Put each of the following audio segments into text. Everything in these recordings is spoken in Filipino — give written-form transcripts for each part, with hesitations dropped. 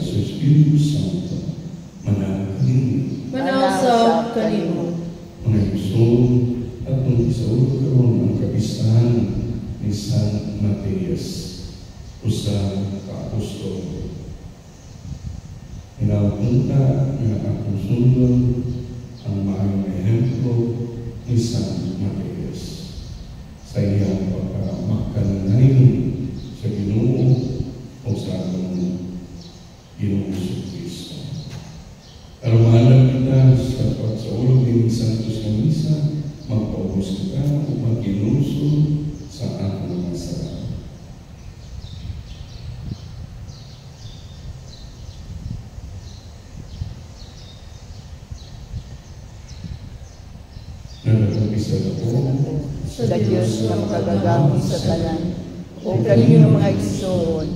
sa Espiritu Santo, manakaling. Manasap kanimo. Mga igsoon, at nung isaulog karon ang kapistahan ni San Mateas, usa ka apostol. Inapunta nga akong sunod ang maayong ehemplo ni San Mateas sa iyang pagkamakalain sa Ginoo o sa atong Ginoong Jesucristo. Aramahan kita sa pagsaulog ni Santos ng Misa, magpaubos kita o magkinusod sa atong mga sala. Nagkakabisa ako sa Diyos na makagagamit sa tanan, o kaninyo mga igsoon,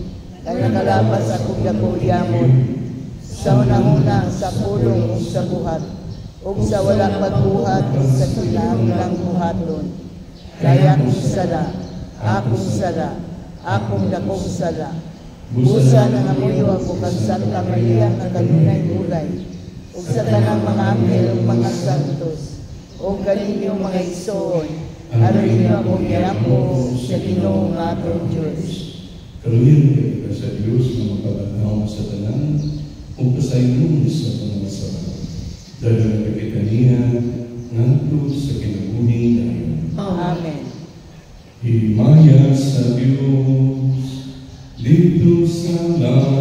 na nakalapas akong dakulyamon, sa unang-una sa pulong o sa buhat, o sa walang pagbuhat o sa kilang buhaton. Kaya akong dakong sala. Busa na ngamuyo ako kang Santa Maria nga kanunay mulay, o sa tanang mga anghel o mga santos, o kaninyo mga igsoon, aron ninyo akong iampo sa Ginoo nga atong Diyos. Kaluhin ka sa Diyos na magpapanaw sa tanan o pasayong sa pangasalan. Dahil nakikita niya nganto sa kinabuhing dayon. Amen. Himaya sa Diyos dito sa langit.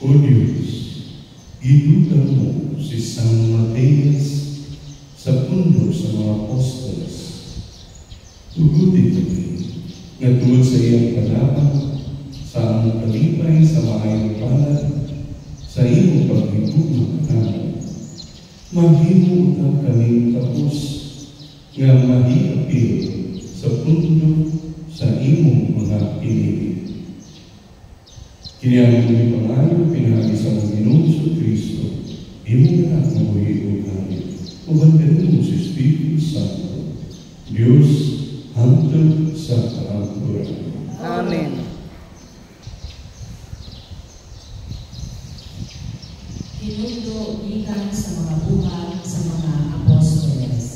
O Diyos, ginutan mo si San Mateas sa pundo sa mga apostles. Tugutin kami nga tungod sa iyang panahon, sa among kalipay, sa maayong palad, sa imong paghigugma kanamo. Mahimo na kaming tapos nga mahiapil sa pundo sa imong mga pinili. Kini ang mga pangayo pinagi sa mga Ginoong Kristo, imong anak na buhay o kami, uban ganun sa Espiritu Santo, Diyos hangtod sa kaangkuran. Amen. Tinudo gikan sa mga buhat sa mga apostoles.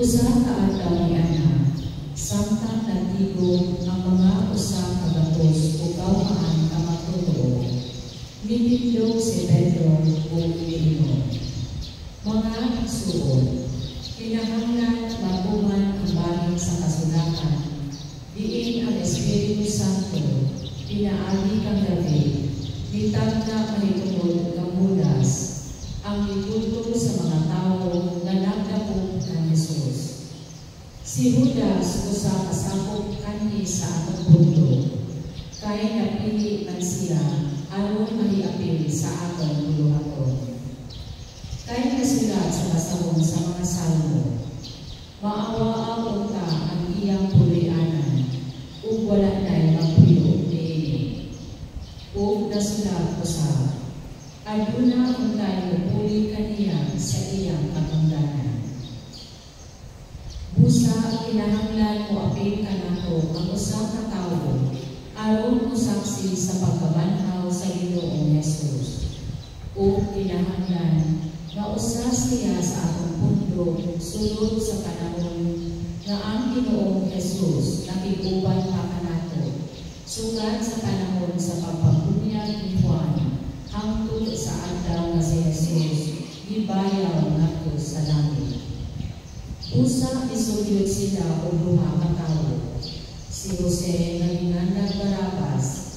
Usa ka adlaw ni ana, samtang nagtigom ang mga usa ka gatos o gawaan ka matutuo. Minindog si Pedro o iniinom. Mga igsuon, kinahanglan maguman ang bahin sa kasulatan, diin ang Espiritu Santo, pinaagi kang gabi, bitag na mahitungod kang mulas, ang ituto sa mga tao na nagdapog ng Jesus. Si Judas usa kasakop kanhi sa atong pundo, kay napili man siya aron mahiapil sa atong buluhaton. Kay nasulat sa basahon sa mga salmo, maawa ang unta ang iyang pulianan, ug wala na'y magpuyo niini. Ug nasulat usa, aduna untay mupuli kaniya sa iyang katungdanan. Busa kinahanglan mo apil kanato ang usa ka tawo aron mosaksi sa pagkabanhaw sa Ginoong Hesus. Ug kinahanglan nga usa siya sa atong pundo sulod sa panahon nga ang Ginoong Hesus nakiguban pa kanato sugad sa panahon sa pagpabunyag ni Juan hangtod sa adlaw nga si Jesus gibayaw ngadto sa langit. Usa isugyot sila o duha ka tawo, si Jose nga gingandag Barabas,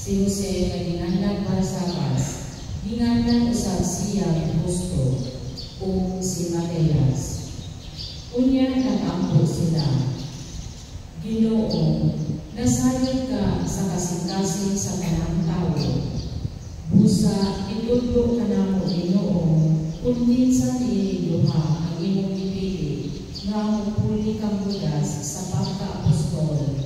si Jose nga gingandag Barsabas, gingandag usab siya Justo o si Mateas. Unya nag-ampo sila, Ginoo, nasayod ka sa kasing-kasing sa tanang tao. Busa itudlo ka namo Ginoo, kung minsan duha ang imong ipili nga mupuli kang Judas sa pagka-apostol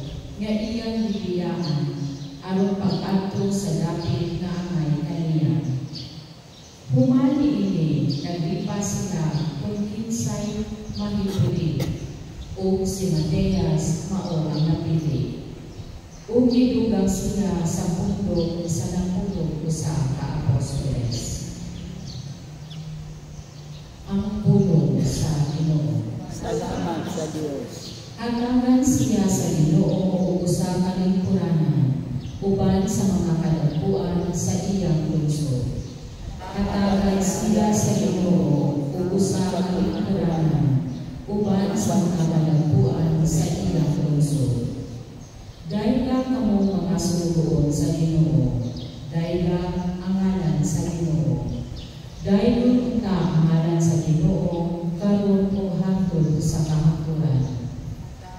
nga iyang bibiyaan aron pag-adto sa dapit nga angay kaniya. Humani ini naglipa sila kung kinsay mahipuli o si Mateas mao ang napili. O gidugang sila sa pundo sa napulog usa ka apostoles. Ang pulong sa Ginoo. Salamat sa Diyos. Hanggangan siya sa Ginoo o usa ka lingkuranan uban sa mga kadagpuan sa iyang lungsod. Katagan siya sa Ginoo o usa ka lingkuranan uban sa mga kadagpuan sa iyang lungsod. Dayga kamo mga sunugoon sa Ginoo, dayga ang ngalan sa Ginoo. Daygon ta ang ngalan sa Ginoo, karon o hangtod sa kahangturan.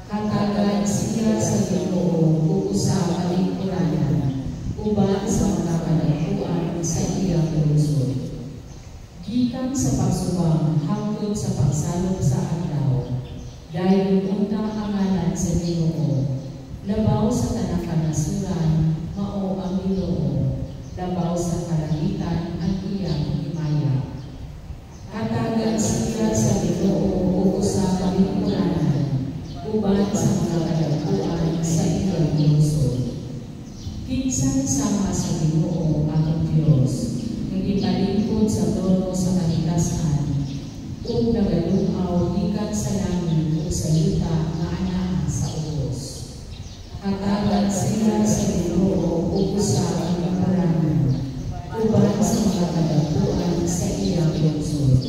Katagan siya sa Ginoo o usa ka lingkuranan uban sa mga kadagpuan sa iyang lungsod. Gikan sa pagsubang hangtod sa pagsalog sa adlaw, daygon unta ang ngalan sa Ginoo. Labaw sa tanang kanasuran, mao ang Ginoo. Labaw sa kalangitan ang iyang himaya. Katagan siya sa Ginoo o usa ka lingkuranan uban sa mga kadagpuan sa iyang lungsod. Kinsan sama sa Ginoo atong Dios, nagipalingkod sa trono sa kaligtasan, ug nagalumaw gikan sa langit ug sa yuta nga anaa sa ubos. Katagan sila sa Ginoo o usa ka lingkuranan uban sa mga kadagpuan sa iyang lungsod.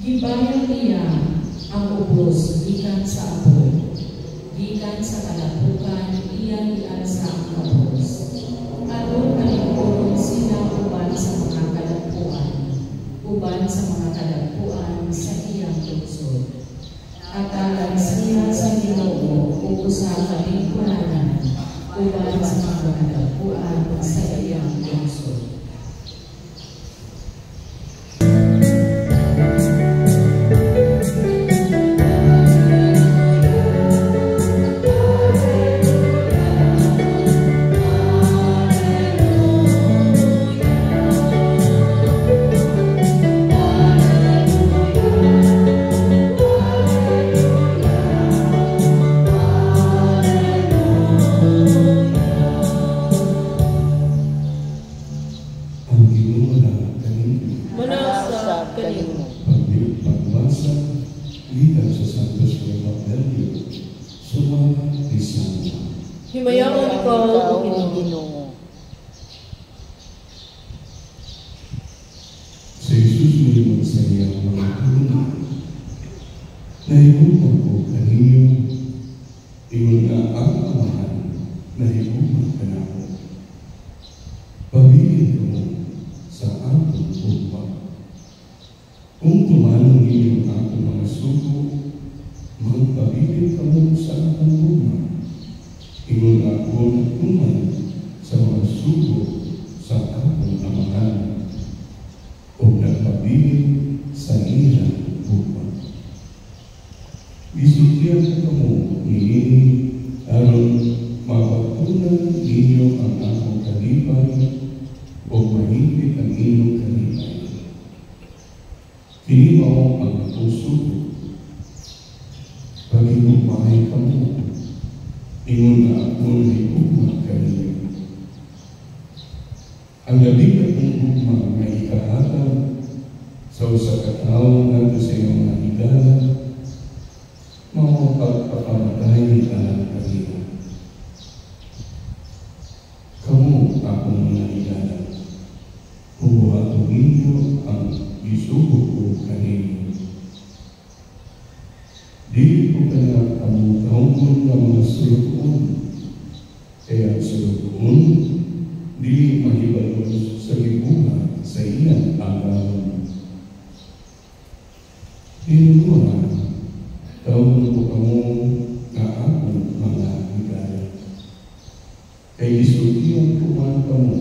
Gibayang niya ang ubos gikan sa apoy, gikan sa kalapukan iyang ialsa ang kabos. Aron kalingkuron sila uban sa mga kadagpuan, uban sa mga kadagpuan sa iyang lungsod. Katagan siya sa Ginoo o usa ka lingkuranan uban sa mga kadagpuan sa iyang lungsod. Himayawan ikaw, O Ginoo. Sa Jesus mo sa iyang mga tulungan, nahibukan ko kaniyo, ingon na ang amahan, nahibukan ka na ako. Pabilin ko sa akong ugma. Kung tumanong iyo ang akong mga suko, magpabilin ka mo sa akong ugma. Ingon ako nagtuman sa mga suko sa akong amahan o nagpabilin sa ilang ugma. Gisultihan ko kamo niini aron mapatunan ninyo ang akong kalipay o mahigit ang inyong kalipay. Kini mao ang akong suko. Pagigugmahay kamo, ingon na ako na ugma kaniyo. Ang labing na ugma na ikahatag sa usa ka tawo ngadto sa iyong mga higala, mao pagpakamatay ni alang kaniyo. Kamu akong mga higala, kung buhaton ninyo ang isugo ko kaniyo. Di ko kaya kamutahon ng mga sulukoon. Kaya ang sulukoon, di mahibalos sa libuha sa iyang agawan. Hinuha, tawag ko kamo na akong mga higala. Kay isultihan ko man kamo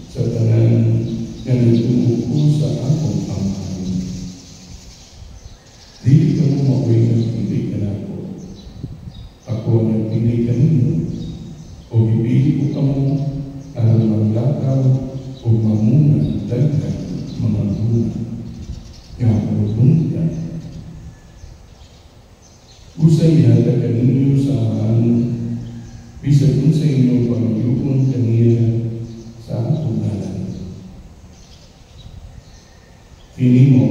sa tanan na nagtumuko sa akong amahan. Di ka mo makoy nagpili ka na ako. Ako nagpili ka ninyo. O ibili ko ka mo alam maglakaw o mamunang dagdag mga bunga. Nga produkta. Usay yata ka ninyo sa amahan, bisag kung sa inyong pangyukon kaniya sa akong ngalan. Kini mo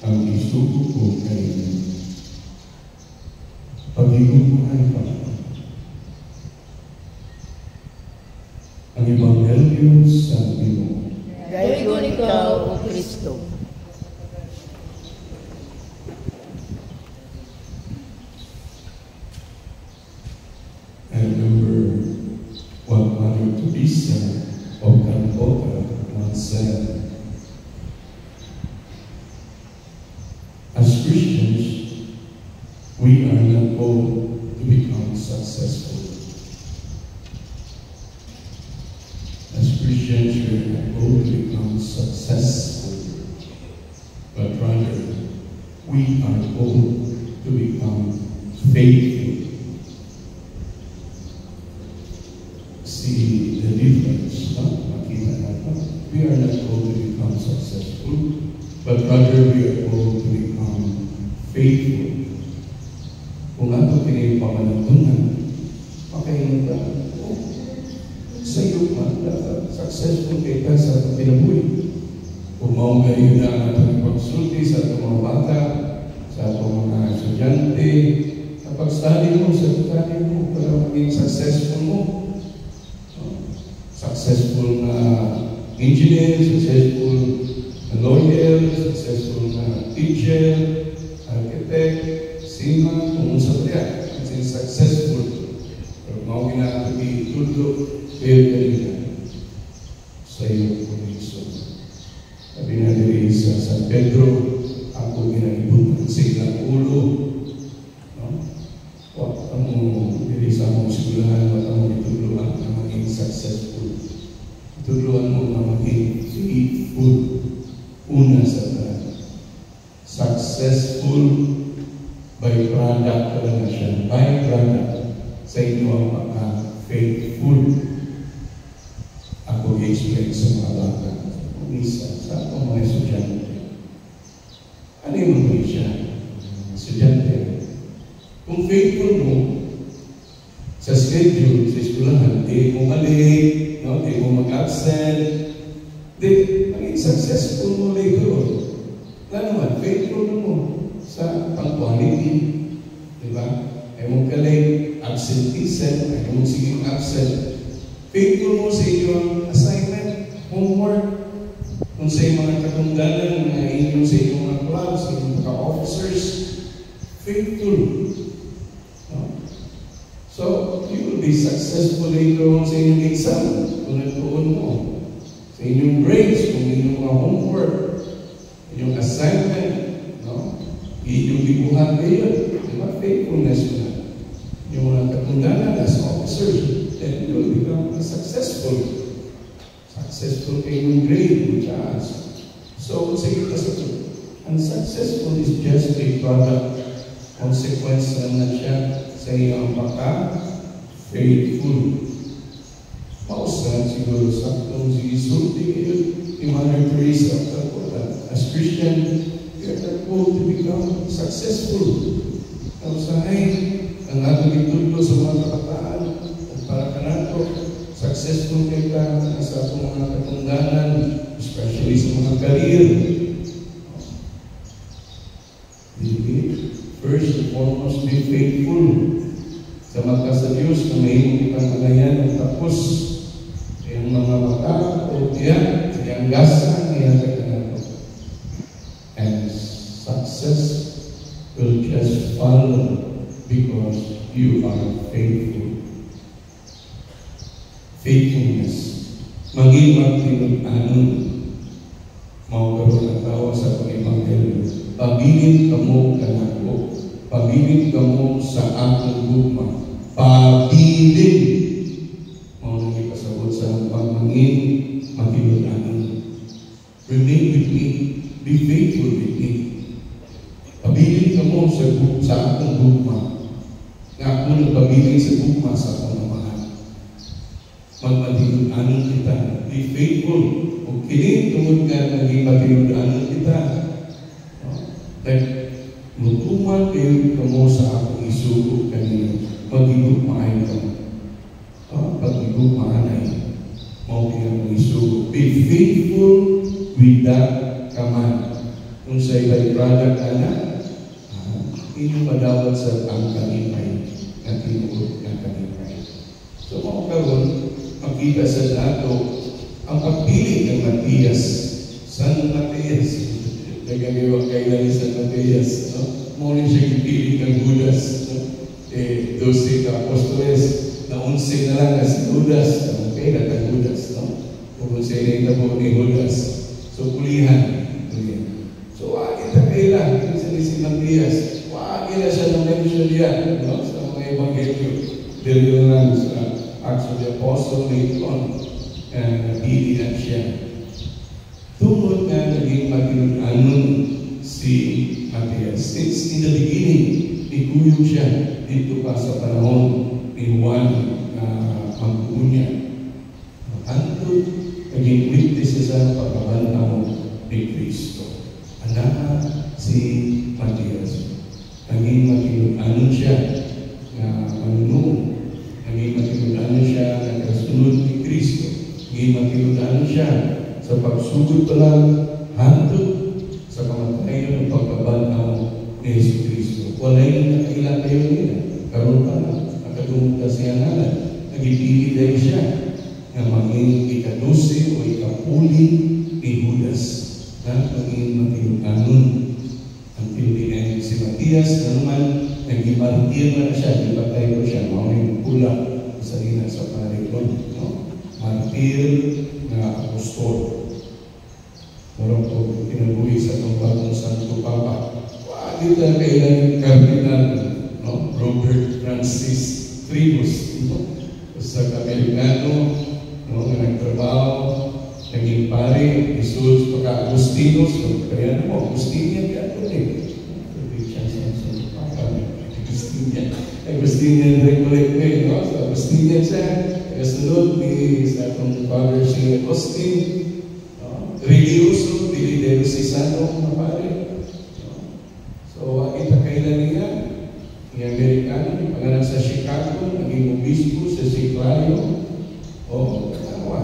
ang isuko ko kayo. Pag-igugmahay pa. Ang Ebanghelyo sa Ginoo. Gayon ikaw, O Kristo. I remember what Mother Teresa of Calcutta once said. As Christians, we are not called to become successful. As Christians, we are not called to become successful, but rather, we are called to become faithful. See the difference, no? We are not called to become successful, but rather we are called to become faithful. Kung ato pinay pamanungan, makaingat ka, sa iyo man, successful kayo ka sa pinabuhi. Kung maong ngayon na atong pagsulti sa atong mga bata, sa atong mga estudyante, kapag study mo, sa study mo, para maging successful mo. Successful na engineer, successful na lawyer, successful na teacher, architect, seaman, kung sa kaya, kasi successful. Pero mga ginagabi, tulog, pero kanina, sa iyo po Kristo. Sabi na diri sa San Pedro, ako ginaibutan sa ilang ulo. No? Huwag kang siya byproduct sa inyo ang pagka-faithful. Ako i-explain sa mga bata. Umisa sa akong mga estudyante. Ano yung mga siya? Estudyante. Kung faithful mo sa schedule, sa eskwelahan, di mo mali, no? Di mo mag-absent, di, maging successful mo later on. Lalo naman, faithful mo sa pang-quality. Diba? Ay mong kalay, absenteeism, ay mong siging absent. Faithful mo sa inyong assignment, homework, kung sa mga katunggalan na inyong sa inyong mga clubs, sa inyong mga officers, faithful. No? So, you will be successful later on sa inyong exam, kung nagtuon mo. Sa inyong grades, kung inyong mga homework, inyong assignment, no? Inyong bibuhan kayo. Diba? Faithfulness na. Yung mga katunggalan as officers, then you will become successful. Successful kayong grade, chance. So, sige ka sa ito. Unsuccessful is just a product, consequence na siya sa iyong pagka-faithful. Pausan siguro sa itong sigisulti kayo, ni Mother Teresa, as Christian, we are called to become successful. Kausahay, ang ating itulo sa mga kabataan, para ka nato, successful kayo sa itong mga katunggalan, especially sa mga career. First and foremost, be faithful sa mata sa Diyos na may ipangalayan at tapos yung mga mata o tiyan, yung gasa na yan ka. And success will just follow because you are faithful. Faithfulness. Maging magtinag-anon. Maugaroon ang tawag sa pag-ibanghelyo. Pabilin ka mo kanako. Pabilin ka mo sa akong gugma. Pabilin. Maunang ipasabot sa pagmangin, magtinag-anon. Remain with me. Be faithful with me. Pabilin ka mo sa akong gugma. Nga ako nagpabilin sa gugma sa akong namahan. Magpatinod-anon kita. Be faithful. Kung kini tungod ka naging patinod-anon kita. Mutuman kayo kamo sa akong isugo kanino. Mag-igugmaan ka. Pag-igugmaan ay mau kayong isugo. Be faithful with that command. Kung sa iba'y product ka na, inyong madawat sa ang kanipay na tinuod ng kanipay. So, mga karoon, makita sa dato ang pagpili ng Matias. San Matias? Nagagawa kay San Matias. No? Muna siya kipili ng Judas. No? 12 ka-apostoles na 11 na lang na si Judas. Okay, nagka-Judas. No? Kung sa inay na po ni Judas. So, kulihan. So, wag kita kailan. Kung si Matias, wag kita siya ng mention yan. No? Sa mga ebanghelyo. Dito lang sa Acts of the Apostle later on. Napilihan siya. Tungkol na naging matinod-anon si Matias. Since in the beginning, ikuyog siya dito pa sa panahon ni Juan na mag-unya. Antod, naging witness sa pagkabantaw ni Kristo. Anak si Matias. Naging matinod-anon siya na manunong. Naging matinod-anon siya na kasunod ni Kristo. Naging matinod-anon siya sa pagsugod pa lang hantod sa kamatayan ng pagkabantaw ni Yesu Kristo. Walay nakailan kayo nila. Karoon pa lang. Nakadungog ka siya nalang. Nagipili dahil siya na maging ika-12 o ika-10 ni Judas na maging matinod-anon. Ang pinili si Matias na naman nag-imartir na siya. Ipatay ko siya. Maunay pula sa ina sa parikon. No? Martir na apostol. Marang po pinabuhi sa itong bagong Santo Papa. Wagit na kailan Cardinal, no? Robert Francis Tribus, no? Sa Amerikano, no? Na nagtrabaho, naging pare, Jesus, pagka-Agustinos, kaya na mo, Agustinian ka ito eh. Big chance na Santo Papa. Agustinian recollect no? So Agustinian siya, kasunod ni sa atong Father si Austin, no? Religyoso, dili si Sano na pare. No? So kita kailan niya, yung Amerikano, pangalan sa Chicago, naging obispo sa Chiclayo. Kanawa.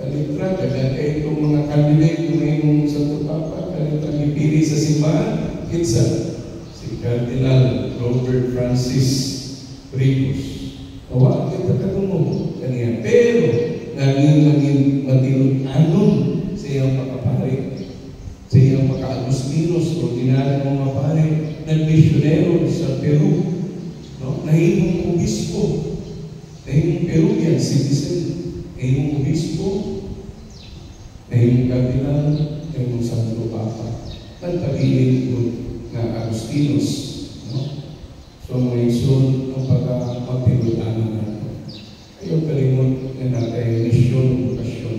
Kalitra, dagan kayo itong mga candidate kung ngayong Santo Papa, kalitra ipili sa simbahan, kinsa si Cardinal Robert Francis Ricos. Kawa, kita katungo kaniya. Pero, naging matinod-anon sa iyang pakapari, sa iyang paka-Agustinos, ordinaryo mga pare, nag-misyonero sa Peru, no? Nahimong obispo, nahimong Peruvian citizen, nahimong obispo, nahimong kardinal, nahimong Santo Papa. Nagpabilin ko na Agustinos, no? So mga isun ang pagkakapagpinudanan natin. Ayaw kalimot na natin misyon, okasyon.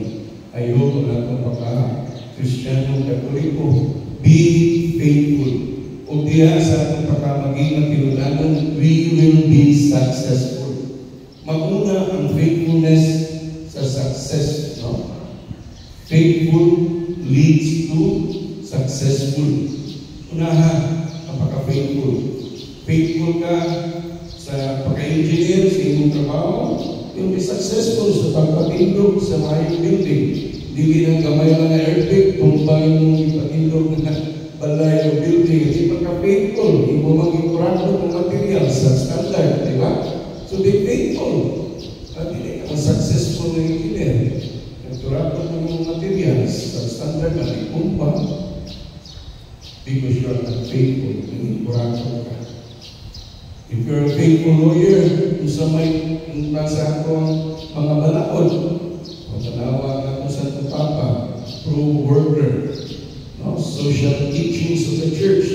Ayaw na itong pagka-Kristiyano, Katoliko, be faithful. O diya sa atong pagkamaging matinudanan, we will be successful. Maguna ang faithfulness sa success, no? Faithful leads to successful. Unaha ang pagka-faithful. Faithful ka sa pagka-engineer sa iyong trabaho, you'll be successful sa pagpatindog sa mayong building. Dili ng gamay mga earthquake, tumbay mong ipatindog na balay o building. Hindi pagka-faithful, hindi mo mag-ikurado ng material sa standard, di ba? So be faithful. At hindi ka successful na engineer. Nagkurado ng materials sa standard na ikumpa because you are not faithful, nag-ikurado ka. If you're a faithful lawyer, kung sa may nasa akong mga balaod, pagkanawa ako sa Papa, pro-worker, no? Social teachings of the church,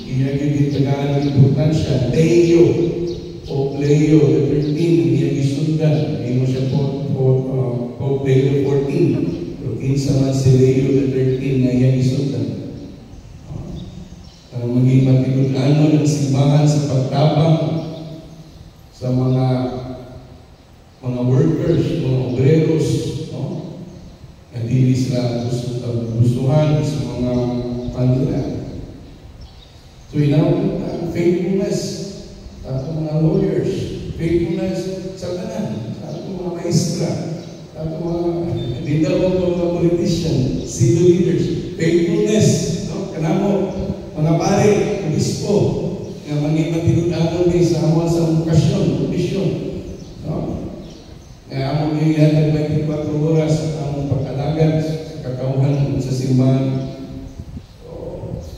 iyagigitagaan ng importansya, Leo, o Leo the 13, iyagisundan, hindi mo siya Pope Leo 14, pero kinsa man si Leo the 13 na iyagisundan. Maging matigulan ng simbahan sa pagtabang sa mga workers, mga obreros, no? Hindi sila gustuhan sa mga kanila. So inawag faithfulness sa atong mga lawyers, faithfulness sa kanan, sa atong mga maestra, sa atong mga leader of mga politician, civil leaders, faithfulness, no? Kanamo mga pare, obispo, nga maging matinudanon din sa awan sa okasyon, misyon. No? Nga among iyan 24 oras ang pag-alagad sa kakauhan sa simbahan. So,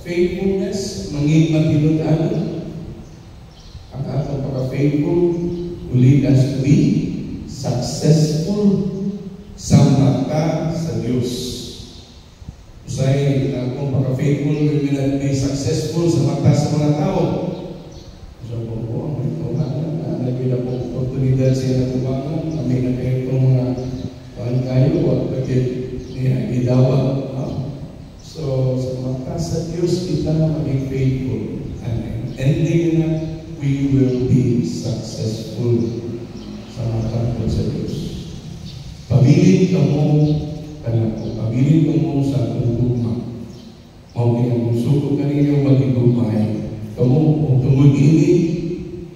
faithfulness, maging matinudanon. Ang atong pagka-faithful will lead us to be successful sa mata sa Diyos. Usay kung pagka-faithful, we will be successful sa mata sa mga tao. So, kung may tumahan na nagila po oportunidad siya na tumahan, kami na kayo itong mga kayo, at bakit niya idawag. So, sa mata sa Diyos, kita na maging faithful. And ending na, we will be successful sa mata po sa Diyos. Pabilin ka mo, pabilin ka mo sa tugma. Maukin ang suko ka ninyo magigugmay. Kamu, kung tumag-ini,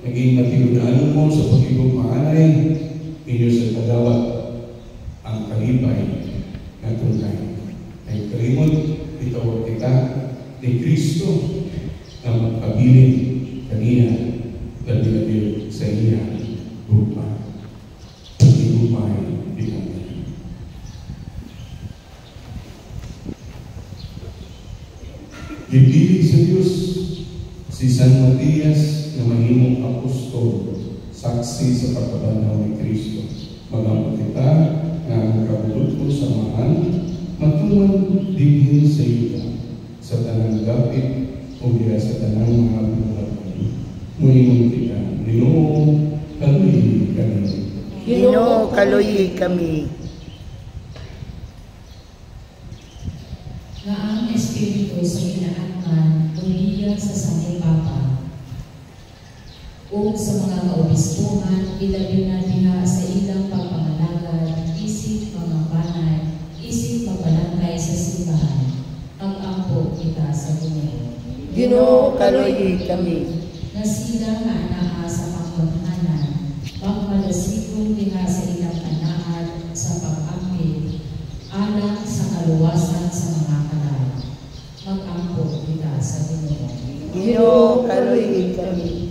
naging matinudanon mo sa pagigugmaanay, inyo sa kadawat ang kalipay na tunay. Ay kalimot, itawag kita ni Kristo na magpabilin kanina labi-labi sa iya gugma. Pagigugmay, di kami. Ipilig sa Diyos si San Matias na mahimong apostol, saksi sa pagkabanaw ni Kristo. Magamot kita na ang kabulot ko sa mahan, matungan din sa iyo sa tanang gapit o diya sa tanang mga buhat. Muhimong kita, Ginoo, kaluyi kami. Ginoo, kaluyi kami. Na ang Espiritu sa inaangan umiyak sa Santo Papa. ug sa mga kaobispuhan, ilabi na diha sa ilang pagpangalagad, isip mga banay, isip pagbalangkay sa simbahan. Mag-ampo kita sa Ginoo. Ginoo, kaluoy kami. Na sila nga anaa sa pagpaghanan, pagpalasigong diha sa ilang anaan sa pag-ampit, alang sa kaluwasan sa mga kalay. Mag-ampo kita sa Ginoo. Ginoo, kaluoy kami.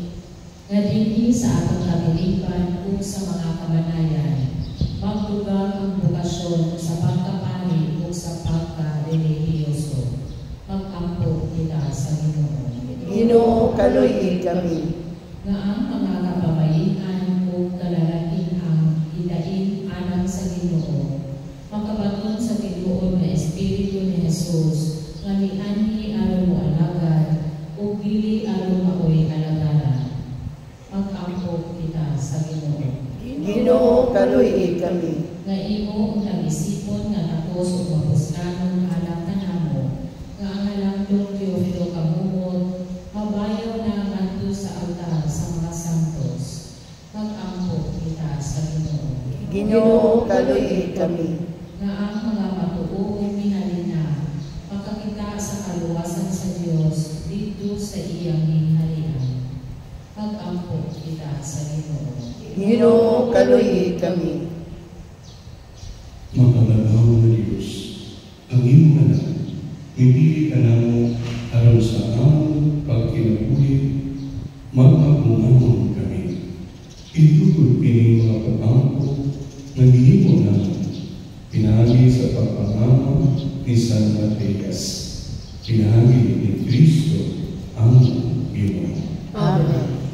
Nga dinhi sa atong kabiliban ug sa mga kamanayan, magdugang ang bukasyon sa pagkapari ug sa pagka-relihiyoso. Mag-ampo kita sa Ginoo. Ginoo, kaluoy kami. Nga ang mga kababayan ug kalalakihan ilain alang sa Ginoo, makabaton sa Ginoo na Espiritu ni Jesus, nga mianhi aron mo alagad ug dili aron maoy alagaran. Mag-ampo kita sa Ginoo. Ginoo, kaluoy kami. Nga imo ang nag-isipon nga tapos ug mapuslanon alang kanamo, nga ang halangdong Teofilo kamumot, mabayaw na ngadto sa altar sa mga santos. Mag-ampo kita sa Ginoo. Ginoo, kaluoy kami. Nga ang mga matuoong minalina, makakita sa kaluwasan sa Dios dito sa iyang hinhalian. Mag-ampo kita sa Ginoo. Ginoo, kaluoy kami. Makalagaw na Diyos, ang iyong anak, ibili ka namo aron sa among pagkinabuhi, magmagmumamon kami. Ilugod kini mga pag-ampo, nagihimo naman, pinagi sa pagpangama ni San Mateas, pinagi ni Kristo ang Ginoo. Amen.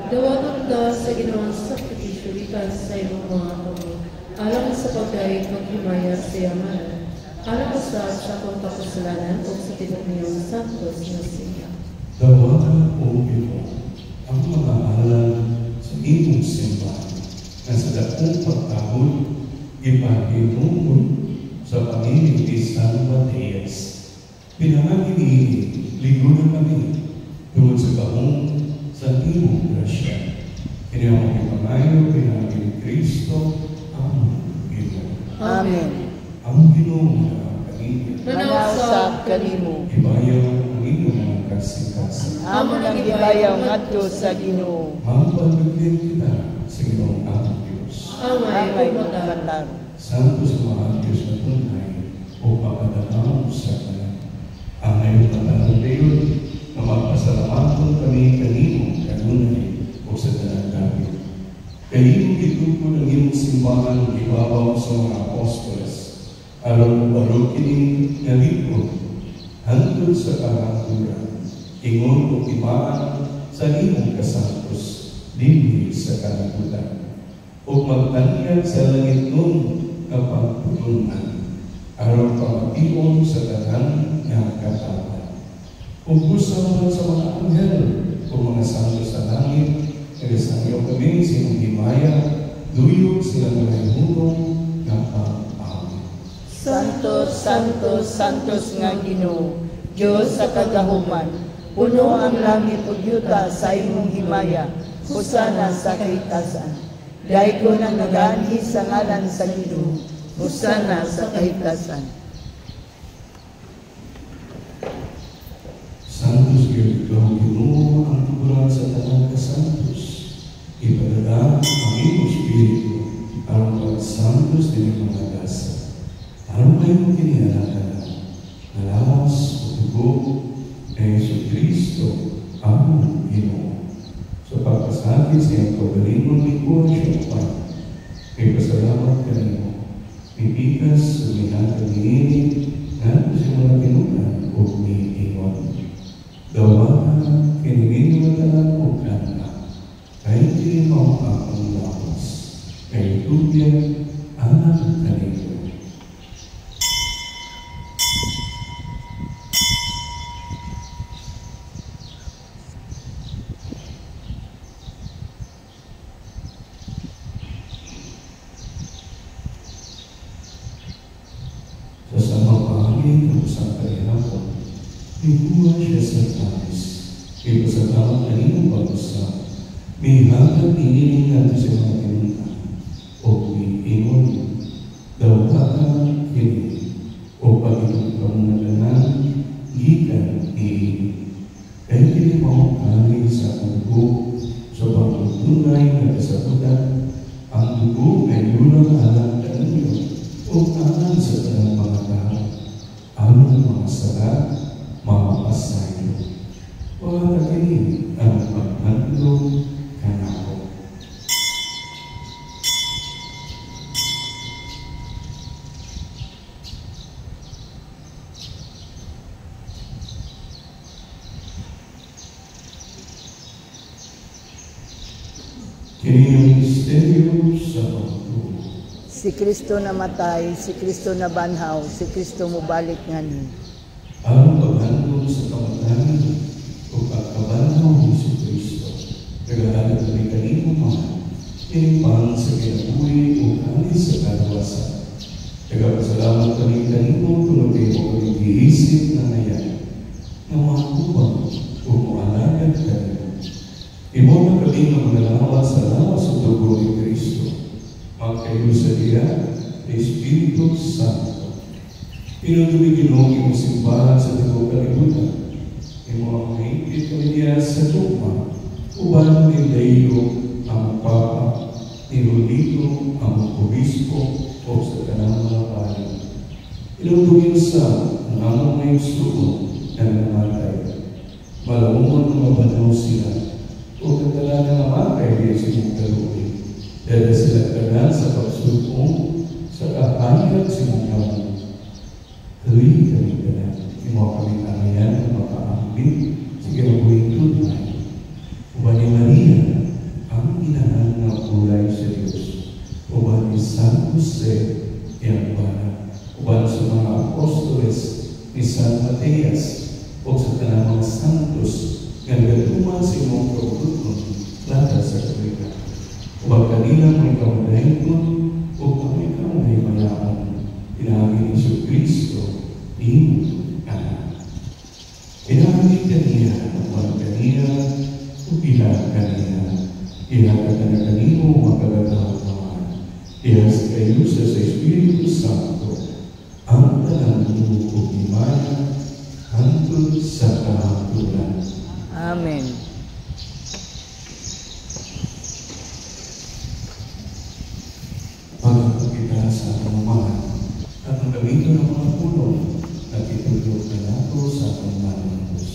Dawaton ka sa ginawang sakripisyo likas sa iyong mga kami, alang sa pagkait maghimaya sa yaman, alang sa akong kapasalanan o sa tinatayong santos na siya. Dawaton o Ginoo ang mga alam sa imong simbahan na sa dakong pagkahon, ipahitungkol sa pamilya ni San Mateas. Pinamagin ni ligunan kami tungkol sa kahong sa imong grasya. Pinamagin pangayo, pinamagin ni Kristo ang Ginoo. Amen. Ang Ginoo na kanina, Manausap kanimo. ibayaw ang inyong mga kasing-kasing. Amo nang gibayaw ngadto sa Ginoo. Mapagpagpagin kita sa Ginoong ang Diyos. Amay magmatar. Santo sa mga Diyos na tunay o pagkadamaw sa kanan. Ang ngayon katanong dayon na magpasalamaton kami kanino kanunay o sa tanang gabi. Kayong gitugod ang iyong simbahan ibabaw sa mga apostoles, aron kini nga libro, hangtod sa kahaturan, ingon o timaan sa imong kasantos, dinhi sa kanagutan, o magtanyag sa langit nun nga pagtulungan, aron pamation sa tanan nga katawhan. Ug usapan sa mga anghel o mga santo sa langit, nagasanyo kami sa imong himaya, duyog silang mahihunong nga pag-amin. Santos, Santos, Santos nga Ginoo, Diyos sa kagahuman, puno ang langit ug yuta sa imong himaya, husana sa kahitasan. Daigo nang nagaanhi sa ngalan sa Ginoo, husana sa kahitasan. Santos ikaw Ginoo ang tuguran sa tanang kasantos. Ipadala ang iyong Espiritu aron pag-santos din mga gasa. Aron kayo kinihanakan na lawas o tugo na Jesucristo ang Ginoo. Sa pagpasakit sa iyong kagalingon ni Kuya pa, may pasalamat ka nimo. Ibigas sa minatang niinit na sa mga pinunan o niingon. Dawahan kinigin mo talang o kana, kahit hindi mo akong lawas, kay tubig anak kanito. Sa samang pahangin ng isang kahihapon, higuan siya sa tanis. Ipasalamat na iyong pag-usap. May hanggang iniling natin sa mga pinunta. O ingon, dawahan kini. O pag-itong kamunaganan, gikan iini. Kaya kini mo kami sa dugo, sa pagtunay na kasabutan, ang dugo ay lulang alam kanino, o alam sa tanang mga tao, alam mga salat, mga pasayo. Wala kini ang paghandlong kanako. Kini ang misteryo sa pagtuo. Si Kristo namatay, si Kristo nabanhaw, si Kristo mubalik nganin. Ang paghandlong sa kamatayan o pagkabanhaw ni Jesucristo, nagahanap kami kanino mga tinipang sa kinabuhi o kami sa kalawasan. Nagpasalamat kami kanino kung kayo kami giisip na ngayon na mga kubang o mualagan kanino. Imo na kami na manalawa sa lawas o dugo ni Kristo, magkayo sa iya ni Espiritu Santo. Pinutubig Ginoo imong simbahan sa tibuok kalibutan. Imo ang mahigpit kami niya sa tugma, uban ni Dayo ang Papa, ni Rodrigo ang Obispo o sa kanang mga payo. Pinutubig sa ang among may suko na namatay. Malaumon na mabanaw sila o katala na namatay din sa mong kaluwi. Dahil sila kanan sa pagsukong sa kaayag sa mong kamon. Tuloy kami kanan. Imo kami kamayan na makaambit sa kinabuhing tunay. Uban ni Maria, ang inahan na kulay sa Diyos. Uban ni San Jose, iyang bana. Uban sa mga apostoles ni San Mateas o sa tanang mga santos nga nagatuman sa imong kaututon lata sa Katrina. Uban kanila may kamadahin ko o kami kamay mayaan. Pinahangin ni Jesucristo, iyong anak. Pinahangin kaniya, uban kaniya, o ilang kaniya. Ilang na kanino makagagawa. Ihas kayo sa Espiritu Santo, ang talang o himaya, hangtod sa kahatulan. Amen. Pagkakita sa pamamahan at ang gamitin ng mga pulong at itulog na nato sa pamamahan ng Diyos.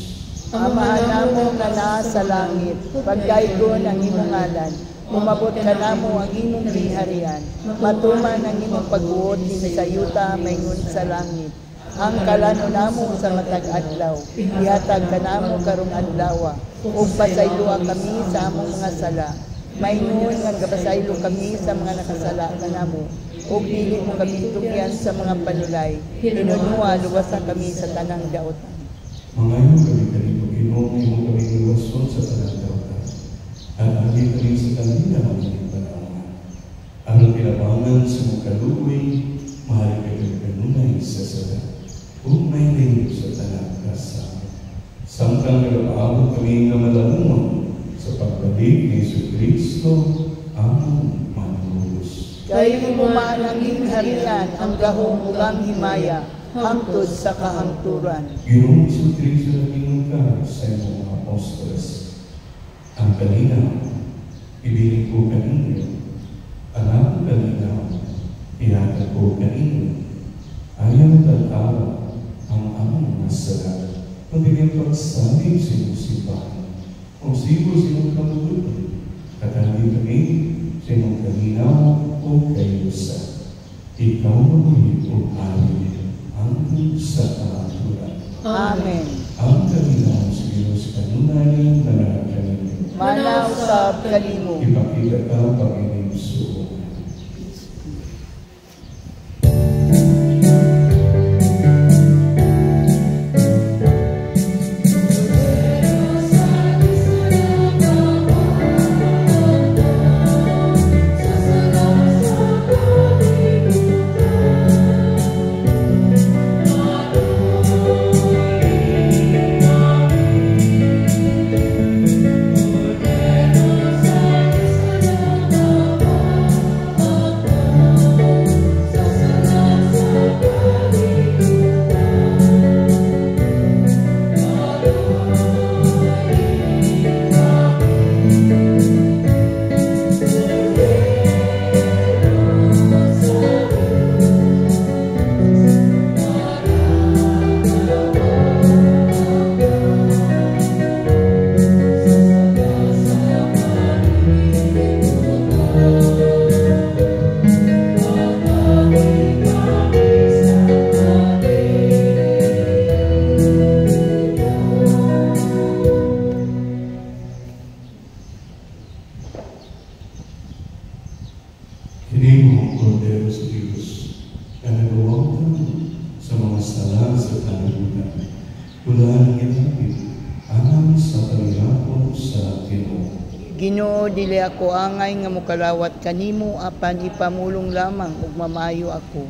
Amahan namo nga naa sa langit, pagdaigo ng imong ngalan, Umabot ka namo ang imong ginharian, matuman ang imong pagbuot din sa yuta mayngon sa langit. Ang kalano namo sa matag adlaw, ihatag ka namo karong adlaw, ug pasayloa kami sa among mga sala. Mayngon nga gabasaylo kami sa mga nakasala kanamo, ug dili mo kami tugyan sa mga panulay. Hinunua luwasa kami sa tanang daotan. Mangayon kami kanito, Ginoo, imo kami iwason sa tanang daotan. At agi kami sa kanila ang inyong panahon. Ang pinabangan sa mga kaluoy, mahal kami kanunay sa sala. Kung may rin sa tanang kasama. Samtang nagapaabot kami nga malamuan sa pagbalik ni Jesucristo ang manunubos. Kayo mo ang ginharian, ang gahong ug ang himaya, hangtod sa kahangturan. Ginoong Jesucristo na ginungkar sa iyong mga apostoles. Ang kalinaw, ibilig ko kaninyo. Ang kalinaw, ihatag ko kaninyo. Ayaw tatawa ang among nasala. Pagiging pagsalim sa iyong simbahan. Kung sigo sa iyong kamututan, katali kami sa iyong kalinaw o kayusa. Ikaw mabuhi o amin ang sa kahaturan. Amen. Ang kalinaw sa Diyos kanunay na nakakanino. Manaw sa kalimo. Ipakita ka Panginoong suong. Hinimong Kordero sa Diyos na nagawang sa mga sala sa kalibutan. Tulaan ng ilapit, anam sa kalihapon sa Ginoo. Ginoo, dili ako angay nga mukalawat kanimo apan ipamulong lamang ug mamayo ako.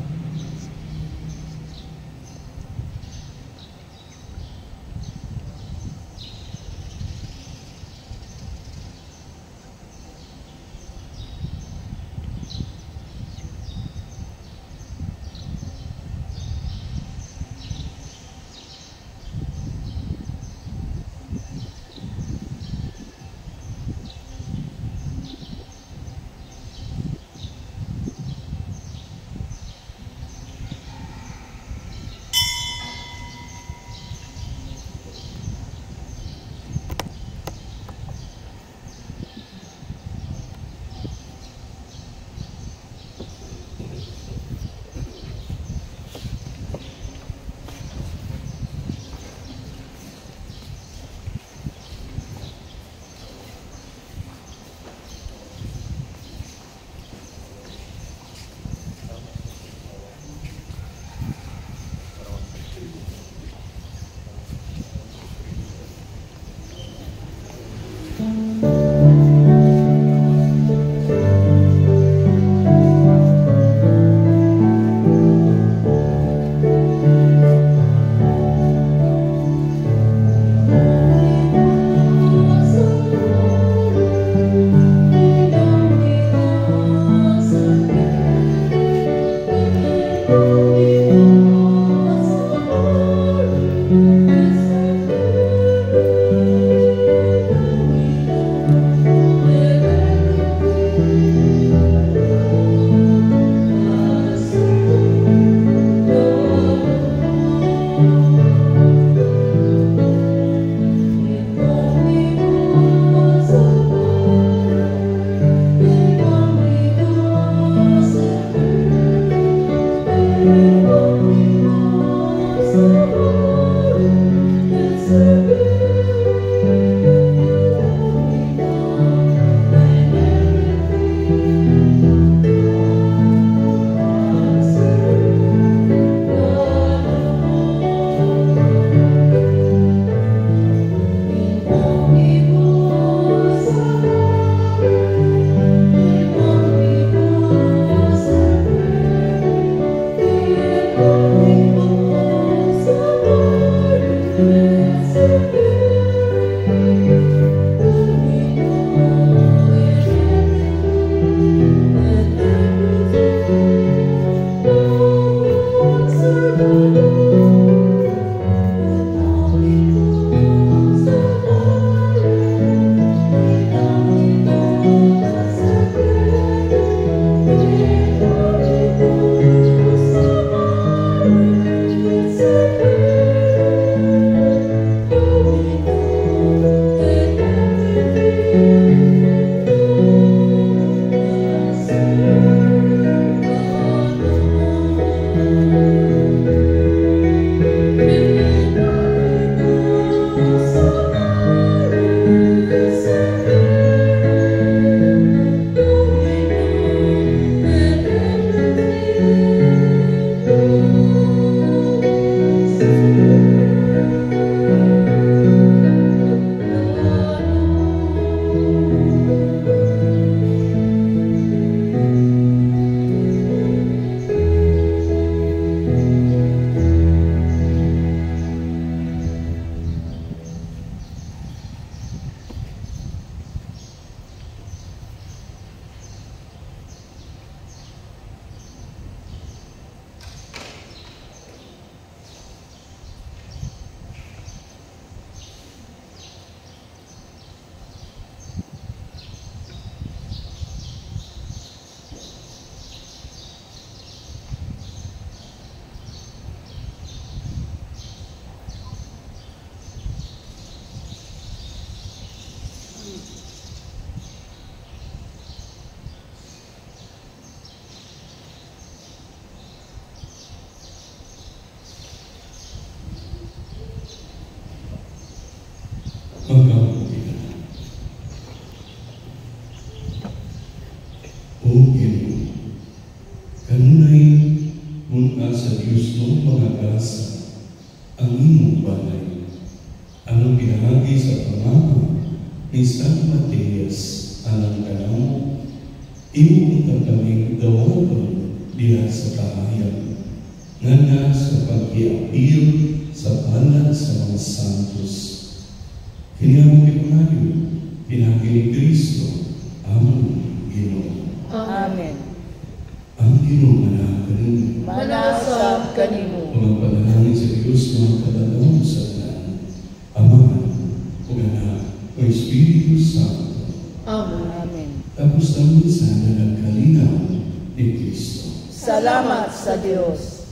Diyos nung mga gasa ang imong balay. Anong pinahagi sa pamama ni San Mateas anang kanamo, imong kaming dawaton diha sa kahayan, nga sa pag-iapil sa banal sa mga santos. Kiniamang ipangayo, pinagi ni Kristo, among Ginoo. Amen. Ang Ginoo manahan kanimo. Manasab kanimo. Mga panalangin sa Diyos mga kalalaw sa tanan, Ama, o Anak, o Espiritu Santo. Amen. Amen. Tapos naman sa nagkalinaw ni Kristo. Salamat sa Diyos.